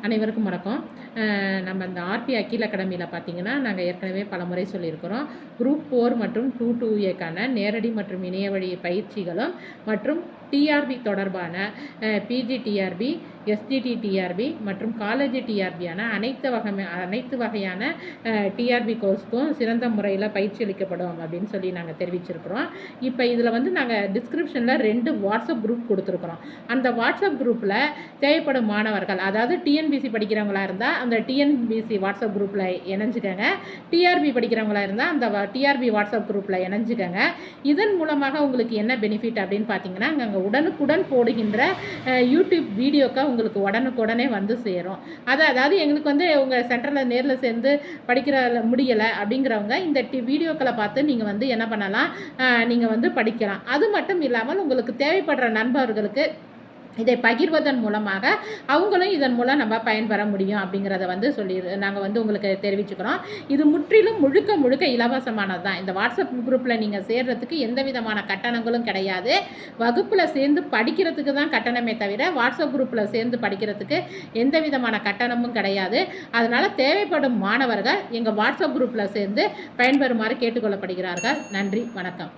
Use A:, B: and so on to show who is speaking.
A: அனைவருக்கும் வணக்கம். நம்ம இந்த ஆர்பி அகில் அகாடமியில் பார்த்தீங்கன்னா, நாங்கள் ஏற்கனவே பலமுறை சொல்லியிருக்கிறோம். குரூப் 4 மற்றும் 2A நேரடி மற்றும் இணைய வழி பயிற்சிகளும் மற்றும் டிஆர்பி தொடர்பான பிஜி டிஆர்பி, எஸ்ஜிடி டிஆர்பி மற்றும் காலேஜ் டிஆர்பியான அனைத்து வகையான டிஆர்பி கோர்ஸ்க்கும் சிறந்த முறையில் பயிற்சி அளிக்கப்படும் அப்படின்னு சொல்லி நாங்கள் தெரிவிச்சிருக்கிறோம். இப்போ இதில் வந்து நாங்கள் டிஸ்கிரிப்ஷனில் 2 வாட்ஸ்அப் குரூப் கொடுத்துருக்குறோம். அந்த வாட்ஸ்அப் குரூப்பில் தேவைப்படும் மாணவர்கள், அதாவது டிஎன்பிசி படிக்கிறவங்களா இருந்தால் அந்த டிஎன்பிசி வாட்ஸ்அப் குரூப்பில் இணைஞ்சுக்கங்க. டிஆர்பி படிக்கிறவங்களா இருந்தால் அந்த டிஆர்பி வாட்ஸ்அப் குரூப்பில் இணைஞ்சுக்கங்க. இதன் மூலமாக உங்களுக்கு என்ன பெனிஃபிட் அப்படின்னு பார்த்தீங்கன்னா, அங்கே உடனுக்குடன் போடுகின்ற யூடியூப் வீடியோக்கள் உங்களுக்கு உடனுக்குடனே வந்து சேரும். அதாவது எங்களுக்கு வந்து உங்கள் சென்டரில் நேரில் சேர்ந்து படிக்கிற முடியலை அப்படிங்கிறவங்க இந்த வீடியோக்களை பார்த்து நீங்கள் வந்து என்ன பண்ணலாம், நீங்கள் வந்து படிக்கலாம். அது மட்டும் இல்லாமல் உங்களுக்கு தேவைப்படுற நண்பர்களுக்கு இதை பகிர்வதன் மூலமாக அவங்களும் இதன் மூலம் நம்ம பயன்பெற முடியும் அப்படிங்கிறத வந்து நாங்கள் வந்து உங்களுக்கு தெரிவிச்சுக்கிறோம். இது முற்றிலும் முழுக்க இலவசமானது தான். இந்த வாட்ஸ்அப் குரூப்பில் நீங்கள் சேர்றதுக்கு எந்த விதமான கட்டணங்களும் கிடையாது. வகுப்பில் சேர்ந்து படிக்கிறதுக்கு தான் கட்டணமே தவிர வாட்ஸ்அப் குரூப்பில் சேர்ந்து படிக்கிறதுக்கு எந்த விதமான கட்டணமும் கிடையாது. அதனால் தேவைப்படும் மாணவர்கள் எங்கள் வாட்ஸ்அப் குரூப்பில் சேர்ந்து பயன்பெறுமாறு கேட்டுக்கொள்ளப்படுகிறார்கள். நன்றி, வணக்கம்.